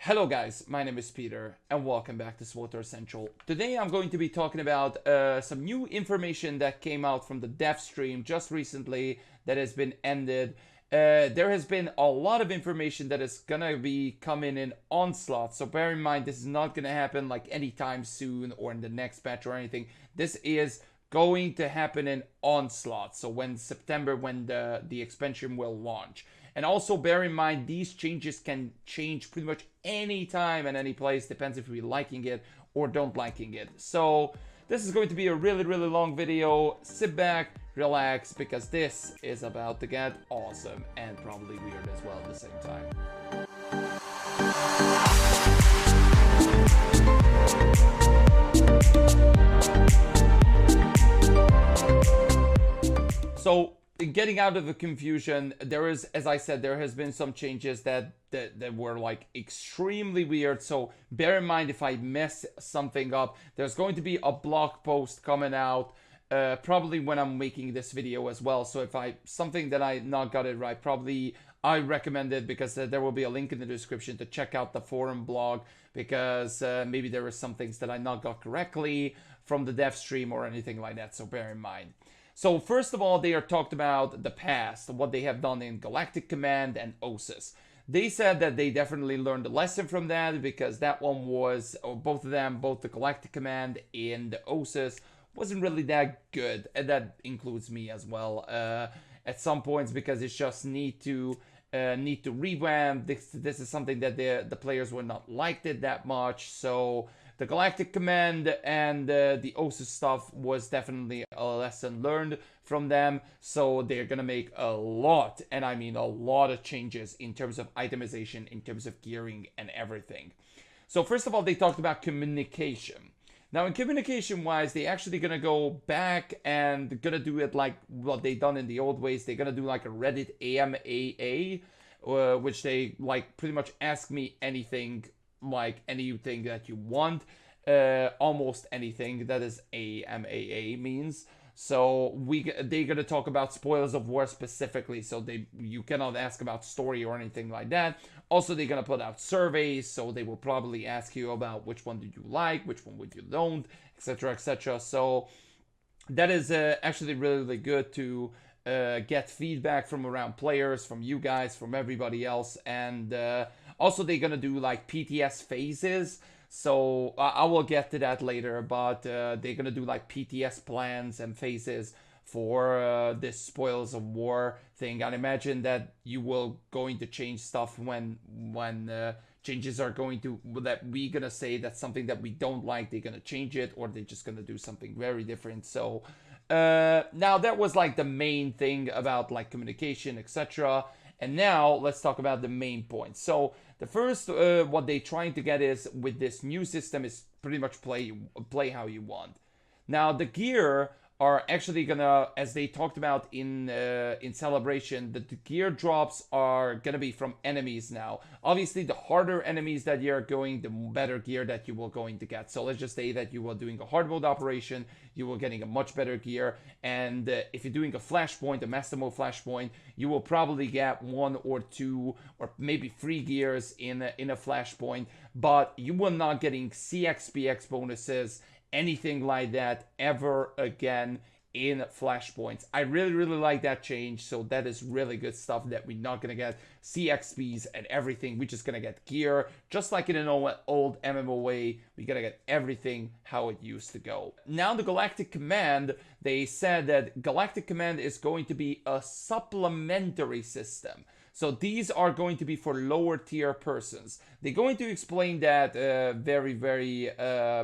Hello guys, my name is Peter and welcome back to SWTOR Central. Today I'm going to be talking about some new information that came out from the dev stream just recently that has been ended. There has been a lot of information that is gonna be coming in Onslaught, so bear in mind this is not gonna happen like anytime soon or in the next patch or anything. This is going to happen in Onslaught, so when the expansion will launch. And also bear in mind, these changes can change pretty much any time and any place. Depends if you're liking it or don't liking it. So this is going to be a really long video. Sit back, relax, because this is about to get awesome and probably weird as well at the same time. So getting out of the confusion, there is, as I said, there has been some changes that were like extremely weird. So bear in mind if I mess something up. There's going to be a blog post coming out probably when I'm making this video as well. So if something that I not got it right, probably I recommend it because there will be a link in the description to check out the forum blog, because maybe there were some things that I not got correctly from the dev stream or anything like that. So bear in mind. So first of all, they are talked about the past, what they have done in Galactic Command and OSIS. They said that they definitely learned a lesson from that, because that one was, or both of them, both the Galactic Command and the OSIS, wasn't really that good. And that includes me as well at some points, because it's just need to revamp. This is something that the players would not liked it that much. So the Galactic Command and the OSIS stuff was definitely a lesson learned from them. So they're gonna make a lot, and I mean a lot of changes in terms of itemization, in terms of gearing and everything. So first of all, they talked about communication. Now in communication wise, they actually gonna go back and gonna do it like what they done in the old ways. They're gonna do like a Reddit AMAA, which they like pretty much ask me anything, like anything that you want, almost anything. That is AMAA means. So they're gonna talk about spoilers of war specifically, so you cannot ask about story or anything like that. Also, they're gonna put out surveys, so they will probably ask you about which one did you like, which one would you don't, etc, etc. So that is actually really good to get feedback from around players, from you guys, from everybody else. And also they're gonna do like PTS phases. So I will get to that later, but they're gonna do like PTS plans and phases for this spoils of war thing. I imagine that you will going to change stuff when changes are going to, that we gonna say that's something that we don't like, they're gonna change it, or they're just gonna do something very different. So now that was like the main thing about like communication, etc. And now let's talk about the main points. So the first, what they're trying to get is with this new system is pretty much play how you want. Now the gear are actually gonna, as they talked about in Celebration, the gear drops are gonna be from enemies now. Obviously, the harder enemies that you're going, the better gear that you will going to get. So let's just say that you are doing a hard mode operation, you will getting a much better gear. And if you're doing a flashpoint, a master mode flashpoint, you will probably get 1 or 2 or maybe 3 gears in a flashpoint, but you will not getting CXPX bonuses, anything like that ever again in flashpoints. I really like that change. So that is really good stuff, that we're not gonna get CXPs and everything. We're just gonna get gear, just like in an old MMO way. We're gonna get everything how it used to go. Now the Galactic Command, they said that Galactic Command is going to be a supplementary system. So these are going to be for lower tier persons. They're going to explain that very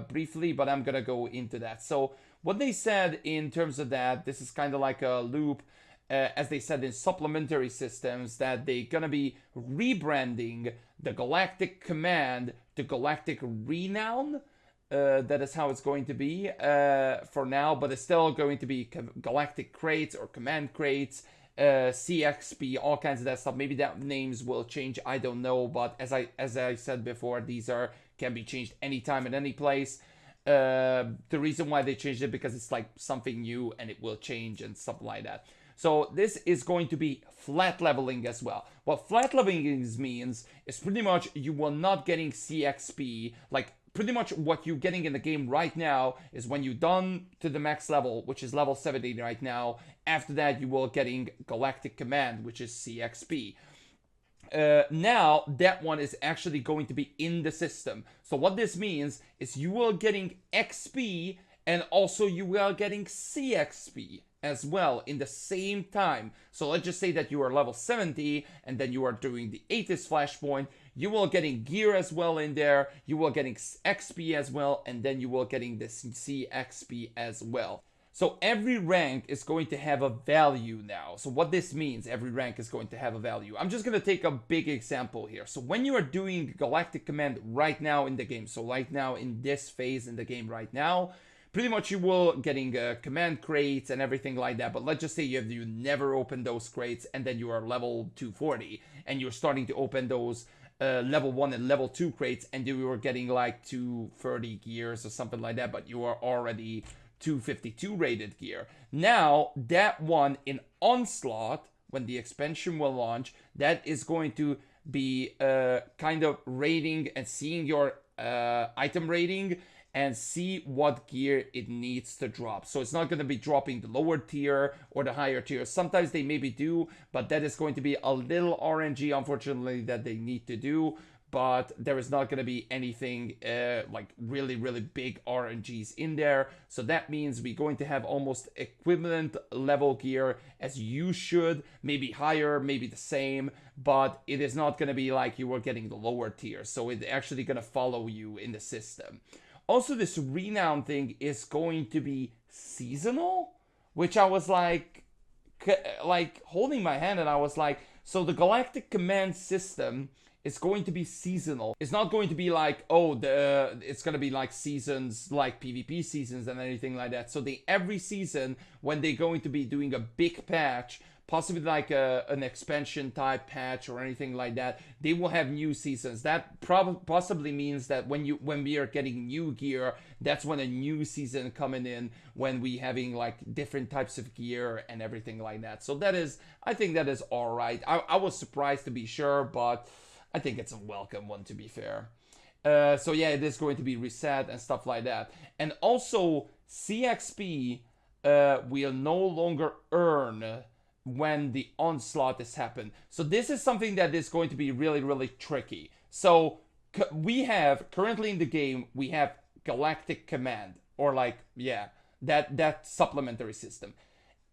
briefly, but I'm gonna go into that. So what they said in terms of that, this is kind of like a loop, as they said in supplementary systems, that they're gonna be rebranding the Galactic Command to Galactic Renown. That is how it's going to be for now, but it's still going to be Galactic Crates or Command Crates, CXP, all kinds of that stuff. Maybe that names will change, I don't know, but as I said before, these can be changed anytime and any place. The reason why they changed it, because it's like something new and it will change and stuff like that. So this is going to be flat leveling as well. What flat leveling means is pretty much you will not getting CXP, like pretty much what you're getting in the game right now is when you're done to the max level, which is level 70 right now. After that, you will getting Galactic Command, which is CXP. Now that one is actually going to be in the system. So what this means is you will getting XP and also you will getting CXP as well in the same time. So let's just say that you are level 70 and then you are doing the 80th flashpoint. You will getting gear as well in there. You will getting XP as well, and then you will getting this CXP as well. So every rank is going to have a value now. So what this means, every rank is going to have a value. I'm just going to take a big example here. So when you are doing Galactic Command right now in the game, so right now in this phase in the game right now, pretty much you will getting command crates and everything like that. But let's just say you never open those crates and then you are level 240 and you're starting to open those level 1 and level 2 crates and you were getting like 230 gears or something like that, but you are already 252 rated gear. Now that one in Onslaught, when the expansion will launch, that is going to be kind of rating and seeing your item rating and see what gear it needs to drop. So it's not going to be dropping the lower tier or the higher tier. Sometimes they maybe do, but that is going to be a little RNG, unfortunately, that they need to do. But there is not going to be anything like really big RNGs in there. So that means we're going to have almost equivalent level gear as you should, maybe higher, maybe the same, but it is not going to be like you were getting the lower tier. So it's actually going to follow you in the system. Also, this renown thing is going to be seasonal, which I was like holding my hand and I was like, so the Galactic Command system is going to be seasonal. It's not going to be like, oh, it's going to be like seasons, like PvP seasons and anything like that. So every season, when they're going to be doing a big patch, possibly like an expansion type patch or anything like that, they will have new seasons. That possibly means that when we are getting new gear, that's when a new season coming in, when we having like different types of gear and everything like that. So I think that is all right. I was surprised to be sure, but I think it's a welcome one, to be fair. So yeah, it is going to be reset and stuff like that. And also, CXP will no longer earn when the onslaught is happened. So this is something that is going to be really tricky. So we have, currently in the game, we have Galactic Command, or like, yeah, that supplementary system.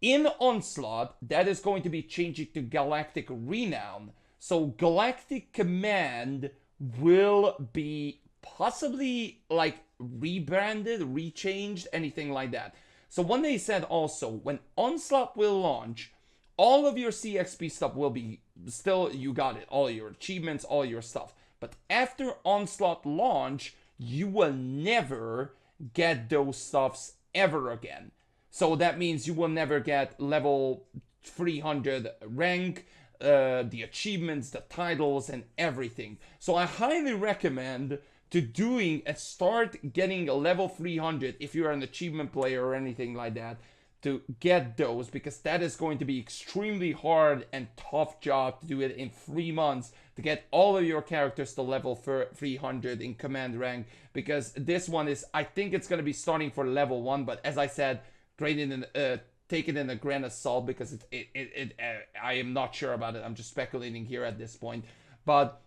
In Onslaught, that is going to be changing to Galactic Renown. So Galactic Command will be possibly like rebranded, rechanged, anything like that. So when they said also, when Onslaught will launch, all of your CXP stuff will be still, you got it, all your achievements, all your stuff. But after Onslaught launch, you will never get those stuffs ever again. So that means you will never get level 300 rank, the achievements, the titles, and everything. So I highly recommend to doing and start getting a level 300 if you're an achievement player or anything like that, to get those, because that is going to be extremely hard and tough job to do it in 3 months, to get all of your characters to level 300 in command rank, because this one is, I think it's going to be starting for level 1, but as I said, take it in a grain of salt, because I am not sure about it. I'm just speculating here at this point. But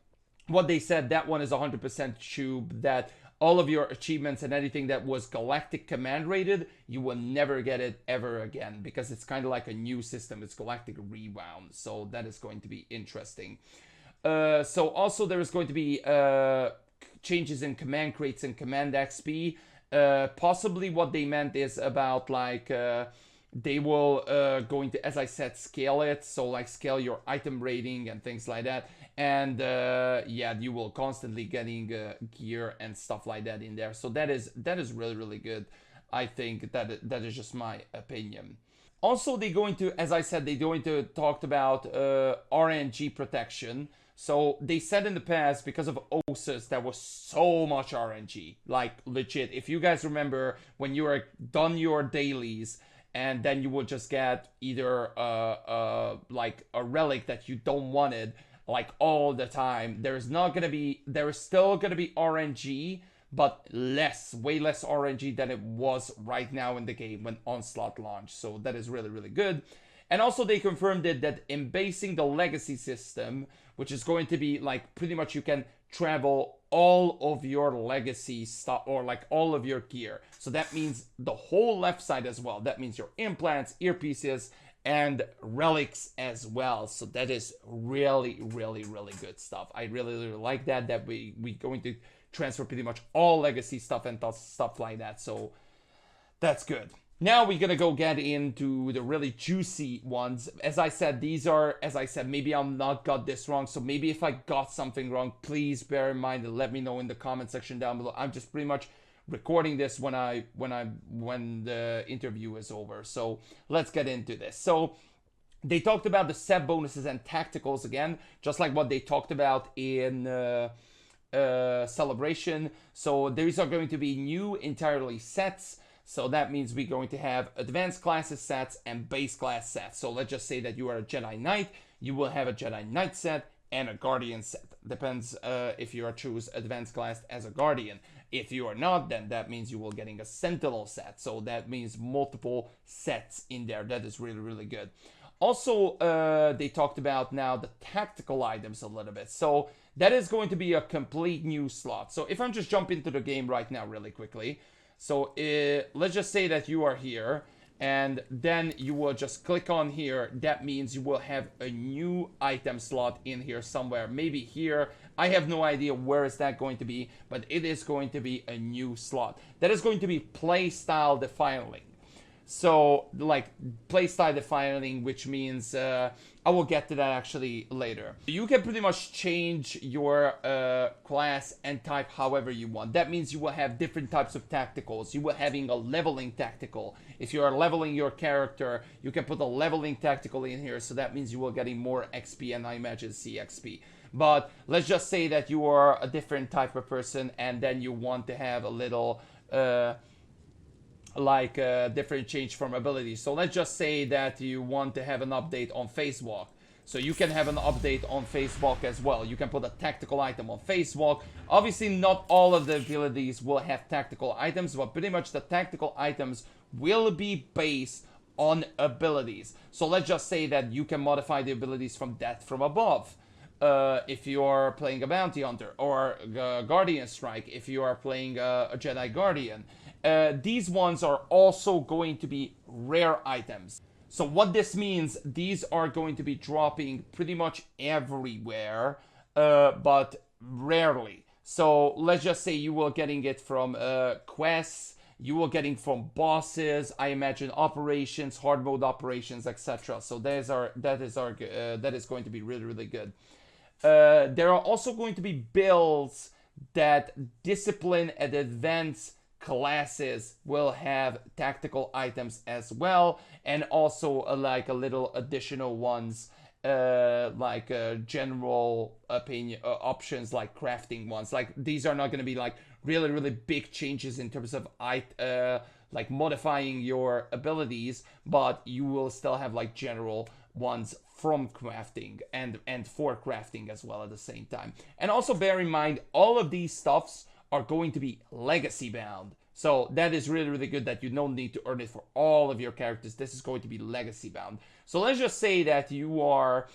what they said, that one is 100% true, that all of your achievements and anything that was Galactic Command rated, you will never get it ever again, because it's kind of like a new system. It's Galactic Rewound, so that is going to be interesting. So also there is going to be changes in command crates and command XP. Possibly what they meant is about like they will going to, as I said, scale it, so like scale your item rating and things like that. And yeah, you will constantly getting gear and stuff like that in there. So that is really good. I think that is just my opinion. Also, they're going to, as I said, they're going to talk about RNG protection. So they said in the past, because of OSUS, there was so much RNG, like legit. If you guys remember when you were done your dailies and then you will just get either like a relic that you don't wanted like all the time. There is still gonna be RNG, but way less RNG than it was right now in the game when Onslaught launched. So that is really, really good. And also they confirmed it that embasing the legacy system, which is going to be like pretty much you can travel all of your legacy stuff or like all of your gear. So that means the whole left side as well. That means your implants, earpieces, and relics as well. So that is really, really, really good stuff. I really, really like that we going to transfer pretty much all legacy stuff and stuff like that. So that's good. Now we're gonna go get into the really juicy ones. As I said, these are, as I said, maybe I'm not got this wrong. So maybe if I got something wrong, please bear in mind and let me know in the comment section down below. I'm just pretty much recording this when the interview is over. So let's get into this. So they talked about the set bonuses and tacticals again, just like what they talked about in Celebration. So these are going to be new entirely sets. So that means we're going to have advanced classes sets and base class sets. So let's just say that you are a Jedi Knight, you will have a Jedi Knight set and a Guardian set. Depends if you are choose advanced class as a Guardian. If you are not, then that means you will getting a Sentinel set. So that means multiple sets in there. That is really, really good. Also, they talked about now the tactical items a little bit. So that is going to be a complete new slot. So if I'm just jump into the game right now really quickly. So let's just say that you are here and then you will just click on here. That means you will have a new item slot in here somewhere. Maybe here. I have no idea where is that going to be, but it is going to be a new slot. That is going to be playstyle defining. So like playstyle defining, which means I will get to that actually later. You can pretty much change your class and type however you want. That means you will have different types of tacticals. You will having a leveling tactical. If you are leveling your character, you can put a leveling tactical in here. So that means you will getting more XP and I imagine CXP. But let's just say that you are a different type of person and then you want to have a little different change from abilities. So let's just say that you want to have an update on Phase Walk. So you can have an update on Phase Walk as well. You can put a tactical item on Phase Walk. Obviously not all of the abilities will have tactical items, but pretty much the tactical items will be based on abilities. So let's just say that you can modify the abilities from Death from Above. If you're playing a Bounty Hunter, or Guardian Strike if you are playing a Jedi Guardian. These ones are also going to be rare items. So what this means, these are going to be dropping pretty much everywhere, but rarely. So let's just say you will getting it from quests, you will getting from bosses, I imagine operations, hard mode operations, etc. So that is going to be really, really good. There are also going to be builds that discipline and advanced classes will have tactical items as well, and also like a little additional ones like general opinion options like crafting ones. Like these are not going to be like really, really big changes in terms of like modifying your abilities, but you will still have like general ones from crafting and for crafting as well at the same time. And also bear in mind, all of these stuffs are going to be legacy bound. So that is really, really good that you don't need to earn it for all of your characters. This is going to be legacy bound. So let's just say that you are,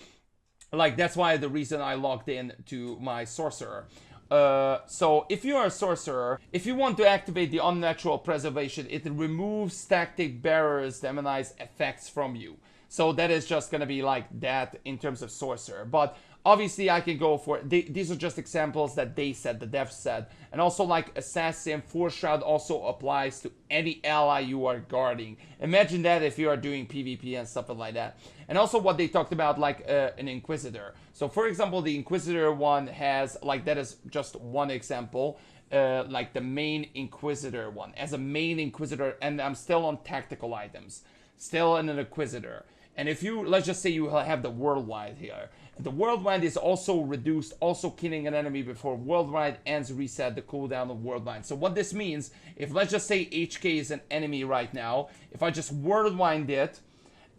like, that's why the reason I logged in to my sorcerer. So if you are a sorcerer, if you want to activate the unnatural preservation, it removes tactic bearers demonize effects from you. So that is just going to be like that in terms of sorcerer. But obviously I can go for, these are just examples that they said, the devs said. And also like Assassin, Force Shroud also applies to any ally you are guarding. Imagine that if you are doing PvP and stuff like that. And also what they talked about like an Inquisitor. So for example, the Inquisitor one has, like that is just one example. Like the main Inquisitor one. As a main Inquisitor, and I'm still on tactical items. Still an Inquisitor. And if you, let's just say you have the worldwide here. The worldwide is also reduced, also killing an enemy before worldwide ends, reset the cooldown of worldwide. So what this means, if let's just say HK is an enemy right now, if I just worldwide it,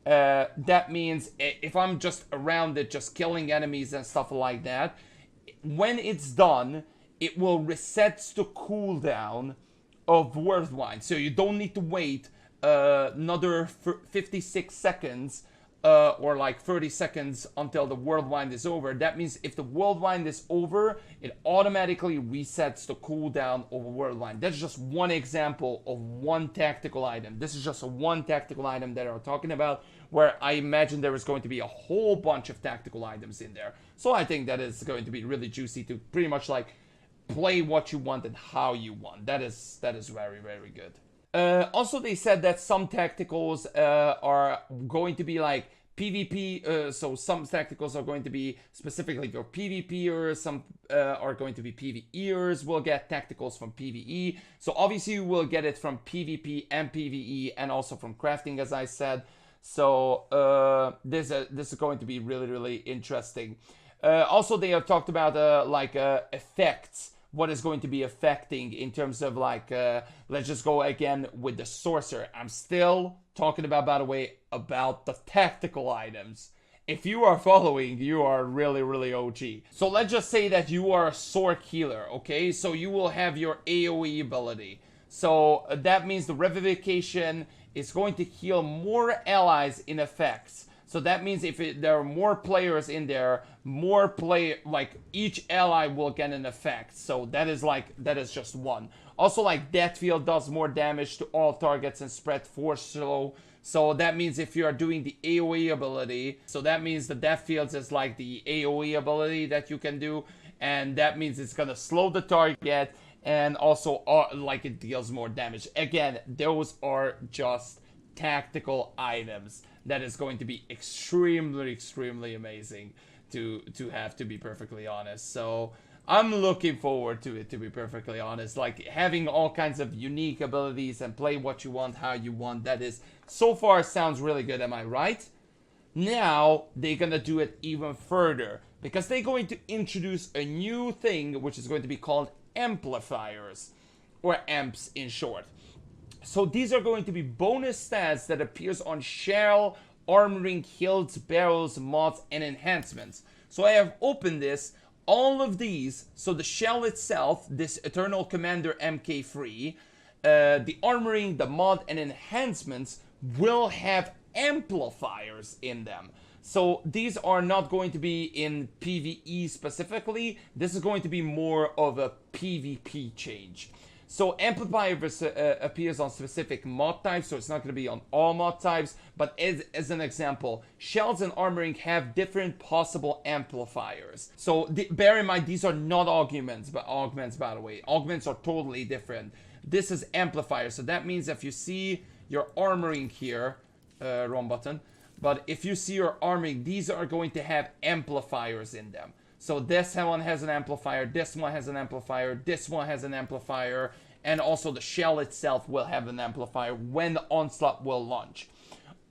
that means if I'm just around it, just killing enemies and stuff like that, when it's done, it will reset the cooldown of worldwide. So you don't need to wait another 56 seconds or like 30 seconds until the worldwide is over. That means if the worldwide is over, it automatically resets the cooldown of a worldwide. That's just one example of one tactical item. This is just a one tactical item that I'm talking about, where I imagine there is going to be a whole bunch of tactical items in there. So I think that is going to be really juicy to pretty much like play what you want and how you want. That is very, very good. Also, they said that some tacticals are going to be like PvP, so some tacticals are going to be specifically for PvPers, some are going to be PvEers. We'll get tacticals from PvE. So obviously you will get it from PvP and PvE and also from crafting, as I said. So this is going to be really, really interesting. Also, they have talked about effects. What is going to be affecting in terms of like, let's just go again with the sorcerer. I'm still talking about, by the way, about the tactical items. If you are following, you are really, really OG. So let's just say that you are a sword healer, okay? So you will have your AoE ability. So that means the revivification is going to heal more allies in effects. So that means if there are more players in there, like each ally will get an effect. So that is just one. Also, like Death Field does more damage to all targets and spread force slow. So that means if you are doing the AoE ability, so that means the Death Fields is like the AoE ability that you can do. And that means it's gonna slow the target and also like it deals more damage. Again, those are just tactical items. That is going to be extremely, extremely amazing to have, to be perfectly honest. So I'm looking forward to it, to be perfectly honest. Like having all kinds of unique abilities and play what you want, how you want. That is, so far, sounds really good. Am I right? Now they're gonna do it even further because they're going to introduce a new thing, which is going to be called amplifiers, or amps in short. So these are going to be bonus stats that appears on shell, armoring, hilts, barrels, mods, and enhancements. So I have opened this, all of these. So the shell itself, this Eternal Commander MK3, the armoring, the mod, and enhancements will have amplifiers in them. So these are not going to be in PvE specifically. This is going to be more of a PvP change. So Amplifier appears on specific mod types, so it's not going to be on all mod types, but as an example, shells and armoring have different possible amplifiers. So bear in mind, these are not augments, by the way. Augments are totally different. This is amplifier, so that means if you see your armoring here, wrong button, but if you see your armoring, these are going to have amplifiers in them. So this one has an amplifier, this one has an amplifier, this one has an amplifier, and also the shell itself will have an amplifier when the Onslaught will launch.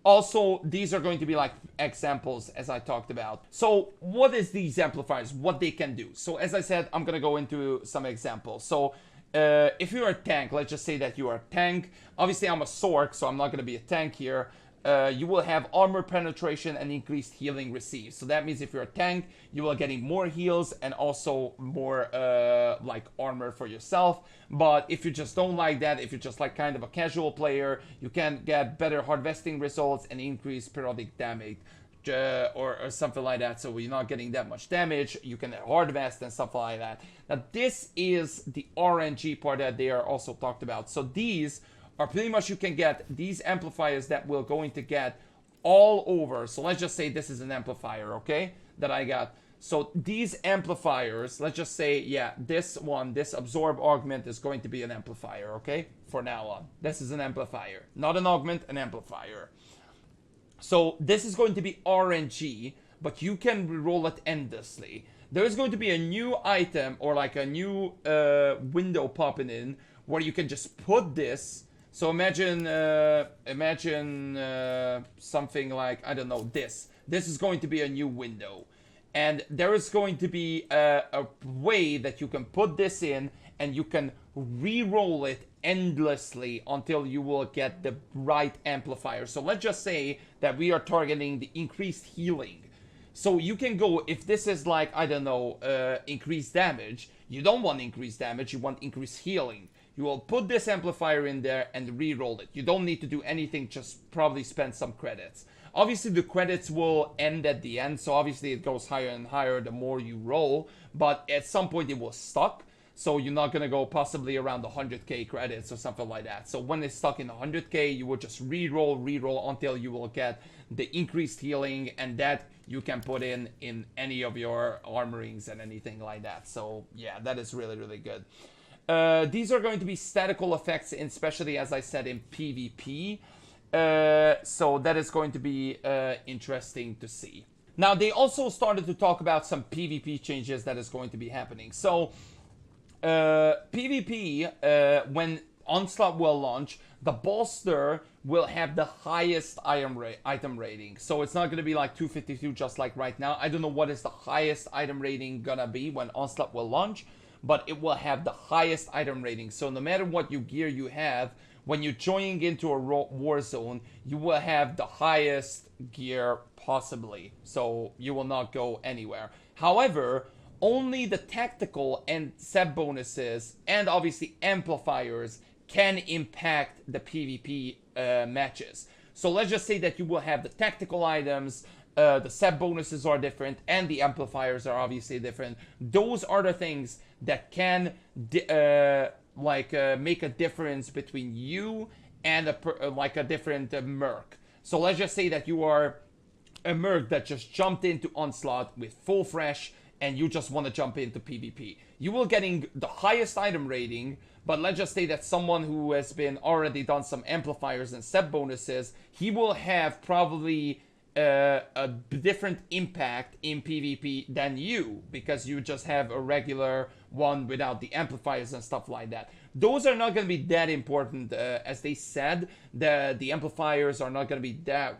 Also, these are going to be like examples as I talked about. So what is these amplifiers, what they can do? So as I said, I'm going to go into some examples. So if you're a tank, let's just say that you are a tank. Obviously, I'm a Sork, so I'm not going to be a tank here. You will have armor penetration and increased healing received. So that means if you're a tank, you will getting more heals and also more like armor for yourself. But if you just don't like that, if you're just like kind of a casual player, you can get better harvesting results and increase periodic damage or something like that. So you're not getting that much damage. You can harvest and stuff like that. Now this is the RNG part that they are also talked about. So these are pretty much, you can get these amplifiers that we're going to get all over. So let's just say this is an amplifier, okay, that I got. So these amplifiers, let's just say, yeah, this one, this absorb augment is going to be an amplifier, okay, for now on. This is an amplifier, not an augment, an amplifier. So this is going to be RNG, but you can reroll it endlessly. There is going to be a new item or like a new window popping in where you can just put this. So imagine something like, I don't know, this. This is going to be a new window. And there is going to be a way that you can put this in and you can re-roll it endlessly until you will get the right amplifier. So let's just say that we are targeting the increased healing. So you can go, if this is like, I don't know, increased damage, you don't want increased damage, you want increased healing. You will put this amplifier in there and re-roll it. You don't need to do anything, just probably spend some credits. Obviously, the credits will end at the end, so obviously it goes higher and higher the more you roll, but at some point it will stuck, so you're not going to go possibly around 100k credits or something like that. So when it's stuck in 100k, you will just re-roll until you will get the increased healing, and that you can put in any of your armorings and anything like that. So yeah, that is really, really good. These are going to be statical effects, especially as I said in PvP. So that is going to be interesting to see. Now they also started to talk about some PvP changes that is going to be happening. So PvP, when Onslaught will launch, the bolster will have the highest item rating. So it's not going to be like 252 just like right now. I don't know what is the highest item rating gonna be when Onslaught will launch, but it will have the highest item rating. So no matter what gear you have, when you're joining into a war zone, you will have the highest gear possibly. So you will not go anywhere. However, only the tactical and set bonuses and obviously amplifiers can impact the PvP matches. So let's just say that you will have the tactical items, the set bonuses are different, and the amplifiers are obviously different. Those are the things that can make a difference between you and a different merc. So let's just say that you are a merc that just jumped into Onslaught with full fresh and you just want to jump into PvP. You will getting the highest item rating, but let's just say that someone who has been already done some amplifiers and set bonuses, he will have probably a different impact in PvP than you, because you just have a regular one without the amplifiers and stuff like that. Those are not going to be that important, as they said. The amplifiers are not going to be that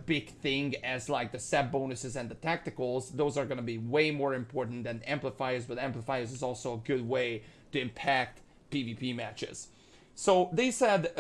big thing as like the set bonuses and the tacticals. Those are going to be way more important than amplifiers, but amplifiers is also a good way to impact PvP matches. So they said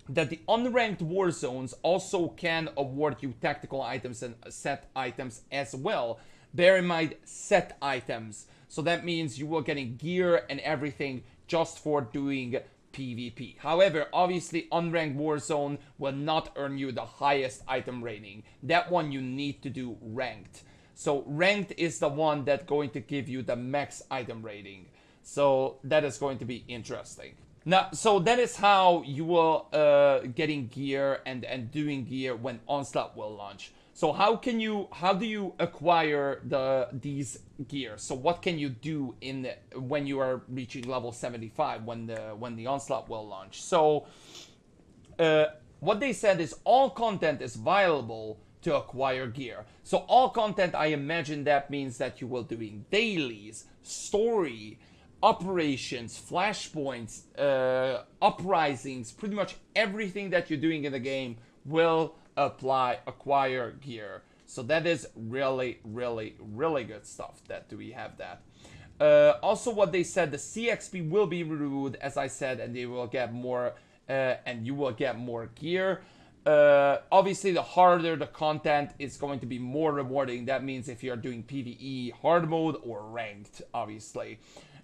that the unranked war zones also can award you tactical items and set items as well. Bear in mind, set items. So that means you will getting gear and everything just for doing PvP. However, obviously, unranked war zone will not earn you the highest item rating. That one you need to do ranked. So ranked is the one that's going to give you the max item rating. So that is going to be interesting. Now, so that is how you will getting gear and doing gear when Onslaught will launch. So how do you acquire these gears? So what can you do when you are reaching level 75 when the Onslaught will launch? So what they said is all content is viable to acquire gear. So all content, I imagine that means that you will doing dailies, story, operations, flashpoints, uprisings, pretty much everything that you're doing in the game will acquire gear. So that is really, really, really good stuff that we have that. Also what they said, the CXP will be renewed, as I said, and they will get more, and you will get more gear. Obviously, the harder the content is going to be more rewarding. That means if you're doing PvE, hard mode, or ranked, obviously.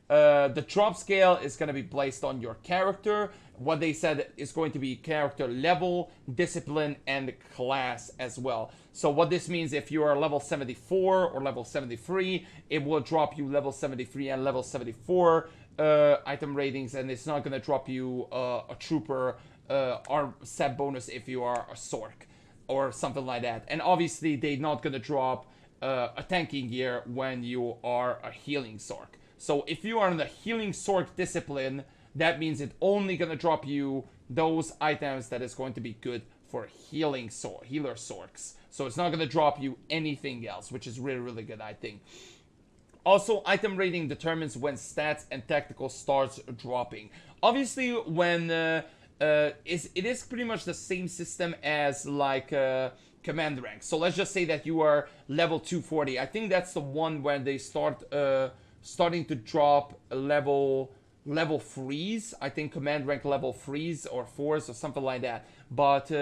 The drop scale is going to be placed on your character. What they said is going to be character level, discipline, and class as well. So what this means, if you are level 74 or level 73, it will drop you level 73 and level 74 item ratings, and it's not going to drop you a trooper or set bonus if you are a Sork or something like that. And obviously, they're not going to drop a tanking gear when you are a healing Sork. So if you are in the healing Sork discipline, that means it's only going to drop you those items that is going to be good for healer Sorks. So it's not going to drop you anything else, which is really, really good, I think. Also, item rating determines when stats and tactical starts dropping. Obviously, when it is pretty much the same system as like command rank. So let's just say that you are level 240. I think that's the one where they starting to drop a level 3s. I think command rank level 3s or 4s or something like that. But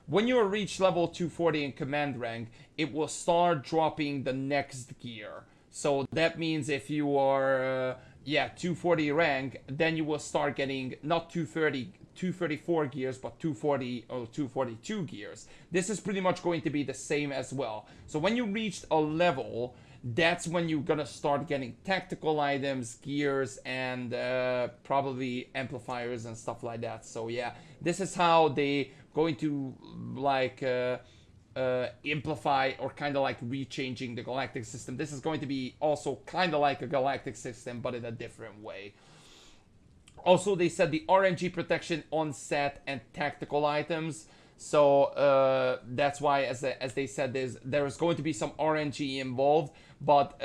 when you reach level 240 in command rank, it will start dropping the next gear. So that means if you are 240 rank, then you will start getting not 234 gears, but 240 or 242 gears. This is pretty much going to be the same as well. So when you reach a level, that's when you're gonna start getting tactical items, gears, and probably amplifiers and stuff like that. So yeah, this is how they going to like amplify or kind of like rechanging the galactic system. This is going to be also kind of like a galactic system, but in a different way. Also, they said the RNG protection on set and tactical items. So that's why, as they said, there is going to be some RNG involved. But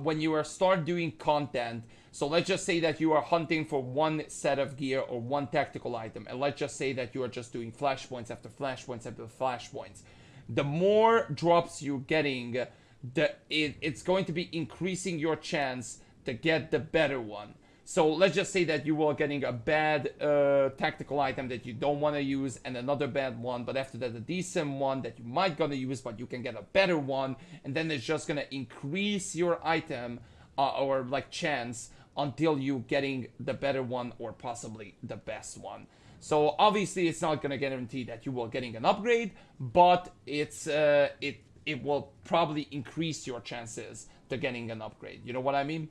when you start doing content, so let's just say that you are hunting for one set of gear or one tactical item, and let's just say that you are just doing flashpoints after flashpoints after flashpoints. The more drops you're getting, it's going to be increasing your chance to get the better one. So let's just say that you are getting a bad tactical item that you don't want to use and another bad one, but after that a decent one that you might gonna use, but you can get a better one, and then it's just gonna increase your item or like chance until you getting the better one or possibly the best one. So obviously it's not gonna guarantee that you will getting an upgrade, but it will probably increase your chances to getting an upgrade. You know what I mean?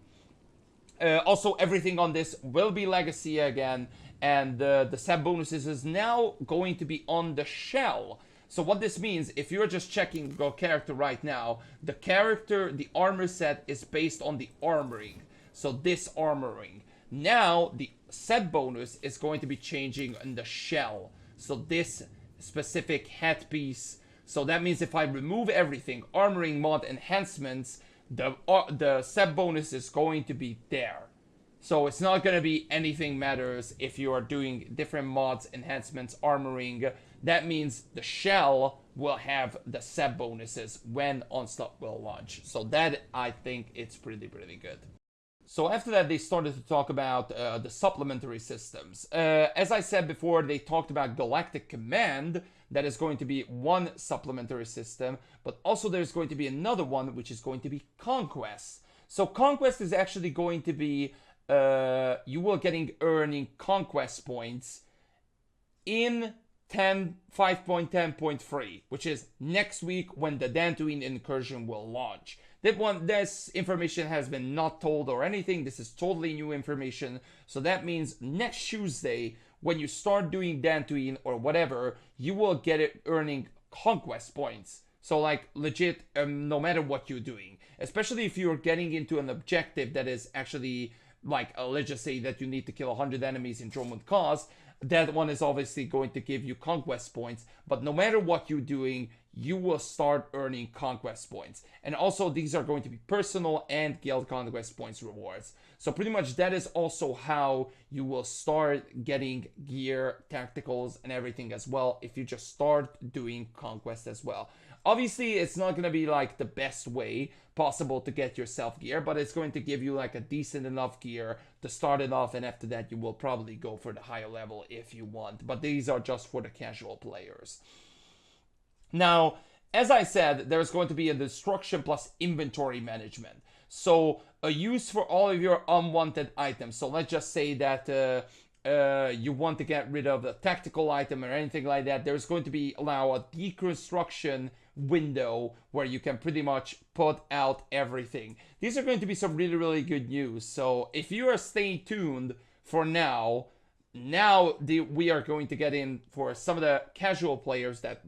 Also, everything on this will be legacy again, and the set bonuses is now going to be on the shell. So what this means, if you're just checking your character right now, the armor set is based on the armoring. So this armoring. Now the set bonus is going to be changing in the shell. So this specific headpiece. So that means if I remove everything, armoring, mod, enhancements, the set bonus is going to be there. So it's not going to be anything matters if you are doing different mods, enhancements, armoring. That means the shell will have the set bonuses when Onslaught will launch. So that, I think, it's pretty good. So after that, they started to talk about the supplementary systems. As I said before, they talked about Galactic Command. That is going to be one supplementary system, but also there's going to be another one, which is going to be Conquest. So Conquest is actually going to be, you will earning Conquest points in 5.10.3, which is next week when the Dantooine incursion will launch. This information has been not told or anything. This is totally new information. So that means next Tuesday, when you start doing Dantooine or whatever, you will earning Conquest points. So like legit, no matter what you're doing, especially if you're getting into an objective that is actually like, let's just say that you need to kill 100 enemies in Dromund Cause, that one is obviously going to give you Conquest points. But no matter what you're doing, you will start earning Conquest points. And also these are going to be personal and guild Conquest points rewards. So pretty much that is also how you will start getting gear, tacticals, and everything as well if you just start doing Conquest as well. Obviously, it's not going to be like the best way possible to get yourself gear, but it's going to give you like a decent enough gear to start it off, and after that you will probably go for the higher level if you want. But these are just for the casual players. Now, as I said, there's going to be a destruction plus inventory management. So a use for all of your unwanted items. So let's just say that you want to get rid of a tactical item or anything like that. There's going to be allow a deconstruction window where you can pretty much put out everything. These are going to be some really good news. So if you are staying tuned for now we are going to get in for some of the casual players that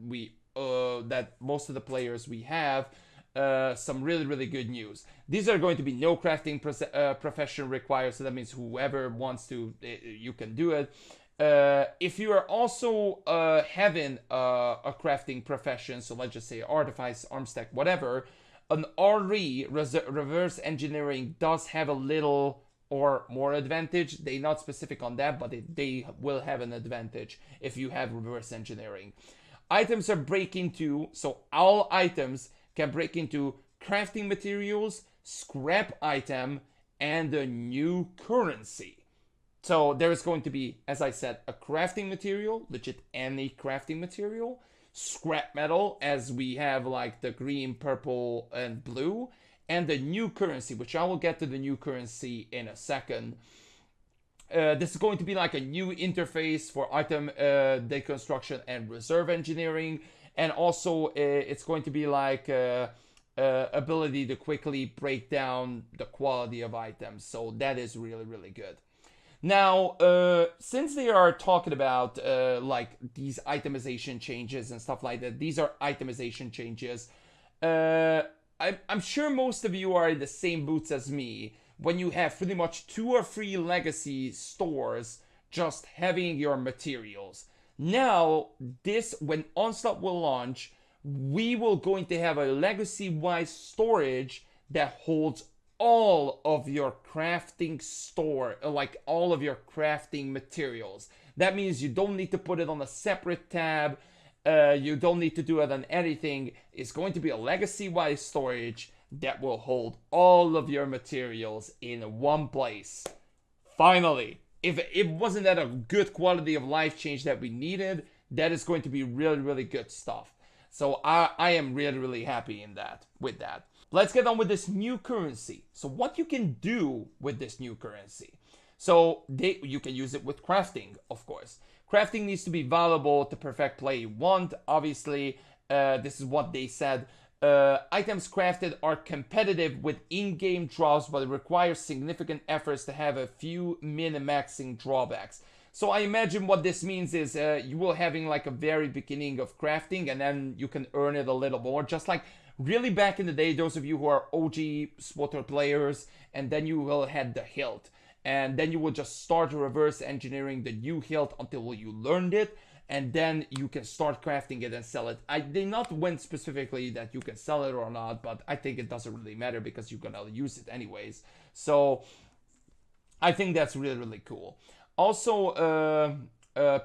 most of the players we have, some really good news. These are going to be no crafting profession required, so that means whoever wants to, you can do it. If you are also having a crafting profession, so let's just say artifice, armstack, whatever, An RE, reverse engineering, does have a little or more advantage. They're not specific on that, but they will have an advantage if you have reverse engineering. Items are break into, so all items can break into crafting materials, scrap item, and a new currency. So there is going to be, as I said, a crafting material, legit any crafting material, scrap metal, as we have like the green, purple, and blue, and the new currency, which I will get to the new currency in a second. This is going to be like a new interface for item deconstruction and reserve engineering, and also it's going to be like ability to quickly break down the quality of items. So that is really, really good. Now, since they are talking about like these itemization changes and stuff like that, these are itemization changes. I'm sure most of you are in the same boots as me when you have pretty much 2 or 3 legacy stores just having your materials. Now, when Onslaught will launch, we will going to have a legacy-wide storage that holds all of your crafting store, like all of your crafting materials. That means you don't need to put it on a separate tab. You don't need to do it on anything. It's going to be a legacy-wide storage that will hold all of your materials in one place. Finally, if it wasn't that a good quality of life change that we needed, that is going to be really, really good stuff. So I am really, really happy with that. Let's get on with this new currency. So what you can do with this new currency. So you can use it with crafting, of course. Crafting needs to be valuable to perfect play you want. Obviously, this is what they said. Items crafted are competitive with in-game draws, but it requires significant efforts to have a few min-maxing drawbacks. So I imagine what this means is you will having like a very beginning of crafting, and then you can earn it a little more. Just like really back in the day, those of you who are OG SWTOR players, and then you will have the hilt. And then you will just start reverse engineering the new hilt until you learned it. And then you can start crafting it and sell it. I did not went specifically that you can sell it or not, but I think it doesn't really matter because you're gonna use it anyways. So I think that's really, really cool. Also,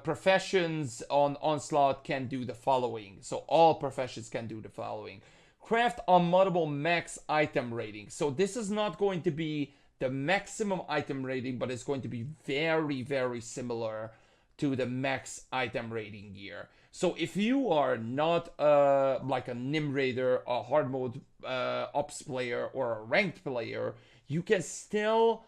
professions on Onslaught can do the following. So all professions can do the following. Craft unmoddable max item rating. So this is not going to be the maximum item rating, but it's going to be very, very similar to the max item rating gear. So if you are not like a Nim Raider, a hard mode ops player, or a ranked player, you can still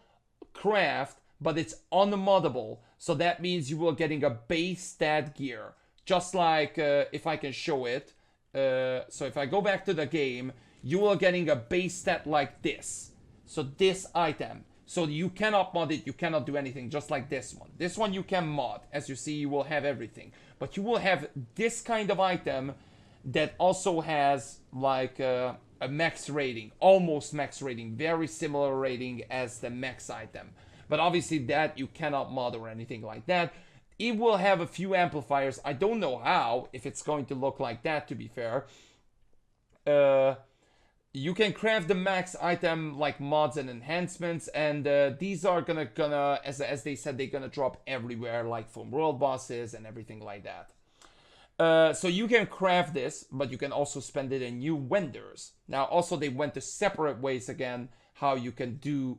craft, but it's unmoddable. So that means you will getting a base stat gear. Just like if I can show it. So if I go back to the game, you are getting a base stat like this. So this item. So you cannot mod it, you cannot do anything, just like this one. This one you can mod. As you see, you will have everything. But you will have this kind of item that also has like a max rating. Almost max rating. Very similar rating as the max item. But obviously that you cannot mod or anything like that. It will have a few amplifiers. I don't know how, if it's going to look like that, to be fair. You can craft the max item like mods and enhancements, and these are gonna as they said, they're gonna drop everywhere, like from world bosses and everything like that. So you can craft this, but you can also spend it in new vendors. Now also they went to separate ways again how you can do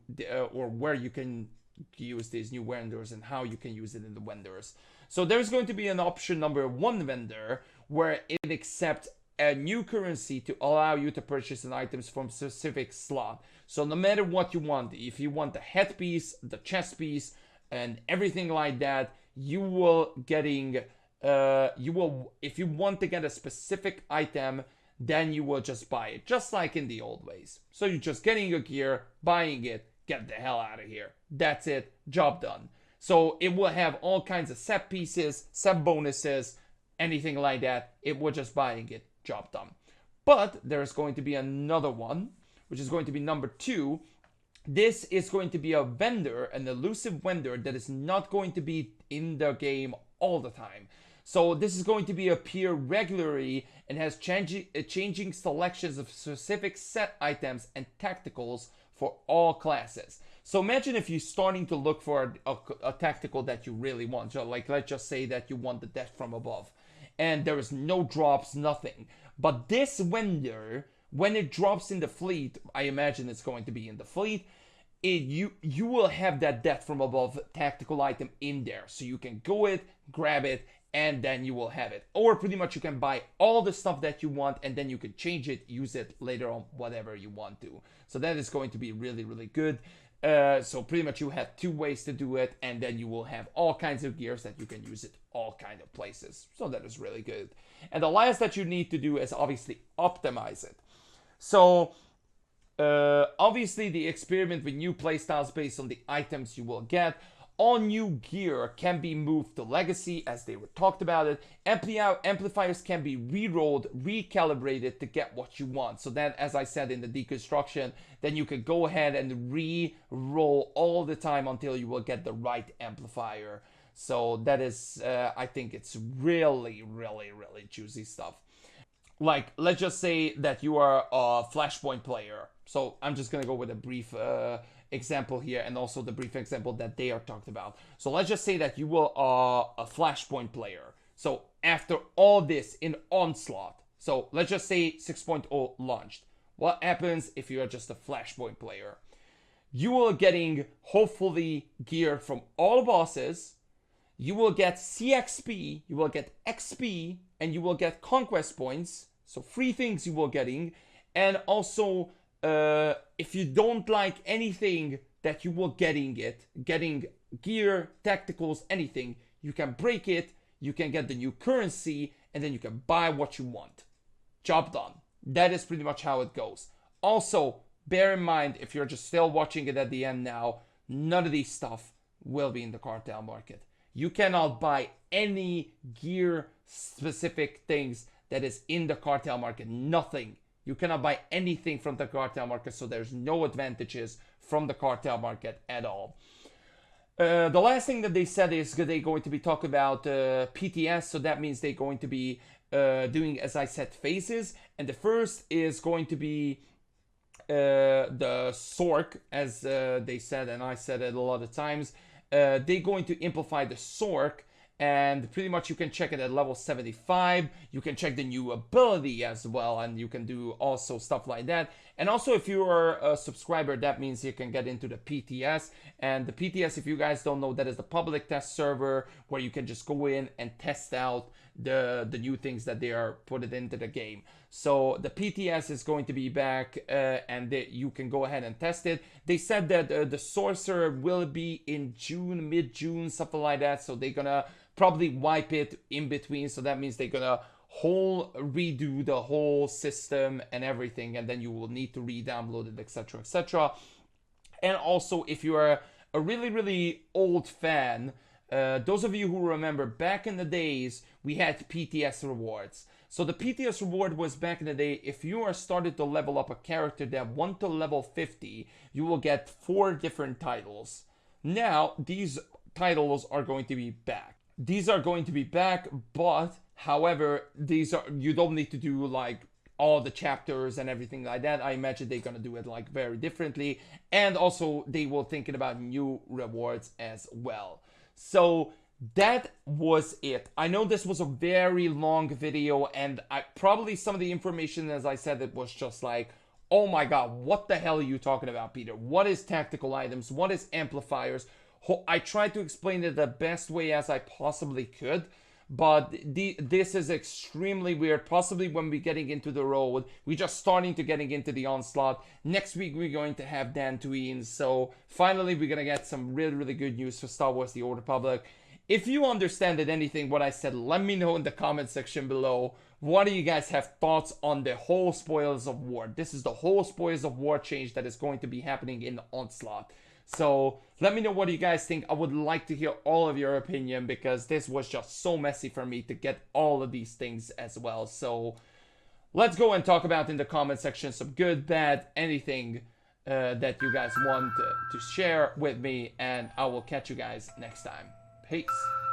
or where you can use these new vendors and how you can use it in the vendors. So there's going to be an option number 1 vendor where it accepts a new currency to allow you to purchase an items from specific slot. So no matter what you want, if you want the headpiece, the chest piece, and everything like that, you will getting if you want to get a specific item, then you will just buy it, just like in the old ways. So you're just getting your gear, buying it, get the hell out of here. That's it, job done. So it will have all kinds of set pieces, set bonuses, anything like that. It will just buying it, job done. But there's going to be another one, which is going to be number 2. This is going to be a vendor, an elusive vendor that is not going to be in the game all the time. So this is going to appear regularly and has changing selections of specific set items and tacticals for all classes. So imagine if you're starting to look for a tactical that you really want. So like, let's just say that you want the Death from Above, and there is no drops, nothing. But this vendor, when it drops in the fleet, I imagine it's going to be in the fleet, you will have that Death from Above tactical item in there. So you can go it, grab it, and then you will have it. Or pretty much you can buy all the stuff that you want, and then you can change it, use it later on, whatever you want to. So that is going to be really, really good. So pretty much you have 2 ways to do it, and then you will have all kinds of gears that you can use it all kind of places. So that is really good. And the last that you need to do is obviously optimize it. So obviously the experiment with new playstyles based on the items you will get. All new gear can be moved to Legacy, as they were talked about it. Amplifiers can be re-rolled, recalibrated to get what you want. So that, as I said in the deconstruction, then you can go ahead and re-roll all the time until you will get the right amplifier. So that is, I think it's really, really, really juicy stuff. Like, let's just say that you are a Flashpoint player. So I'm just going to go with a brief example here, and also the brief example that they are talked about. So let's just say that you will a Flashpoint player. So after all this in Onslaught, so let's just say 6.0 launched. What happens if you are just a Flashpoint player? You will getting hopefully gear from all bosses. You will get CXP, you will get XP, and you will get conquest points. So 3 things you will getting. And also, if you don't like anything that you will getting gear, tacticals, anything, you can break it, you can get the new currency, and then you can buy what you want. Job done. That is pretty much how it goes. Also, bear in mind, if you're just still watching it at the end now, none of these stuff will be in the cartel market. You cannot buy any gear specific things that is in the cartel market. Nothing. You cannot buy anything from the cartel market, so there's no advantages from the cartel market at all. The last thing that they said is they're going to be talking about PTS, so that means they're going to be doing, as I said, phases. And the first is going to be the SWTOR, as they said, and I said it a lot of times. They're going to amplify the SWTOR, and pretty much you can check it at level 75. You can check the new ability as well, and you can do also stuff like that. And also, if you are a subscriber, that means you can get into the PTS. And the PTS, if you guys don't know, that is the public test server where you can just go in and test out the new things that they are putting into the game. So the PTS is going to be back, and you can go ahead and test it. They said that the Sorcerer will be in June, mid-June, something like that. So they're gonna probably wipe it in between. So that means they're gonna redo the whole system and everything, and then you will need to re-download it, etc., etc. And also, if you are a really, really old fan, those of you who remember back in the days, we had PTS rewards. So the PTS reward was back in the day, if you are started to level up a character that went to level 50, you will get 4 different titles. Now, these titles are going to be back. These are going to be back, but however, you don't need to do like all the chapters and everything like that. I imagine they're gonna do it like very differently, and also they will thinking about new rewards as well. So that was it. I know this was a very long video, and probably some of the information, as I said, it was just like, oh my god, what the hell are you talking about, Peter? What is tactical items? What is amplifiers? I tried to explain it the best way as I possibly could, but this is extremely weird. Possibly when we're getting into the road, we're just starting to getting into the Onslaught. Next week we're going to have Dantooine, so finally we're gonna get some really, really good news for Star Wars: The Old Republic. If you understand anything what I said, let me know in the comment section below. What do you guys have thoughts on the whole Spoils of War? This is the whole Spoils of War change that is going to be happening in the Onslaught. So let me know what you guys think. I would like to hear all of your opinion, because this was just so messy for me to get all of these things as well. So let's go and talk about in the comment section some good, bad, anything that you guys want to share with me, and I will catch you guys next time. Peace.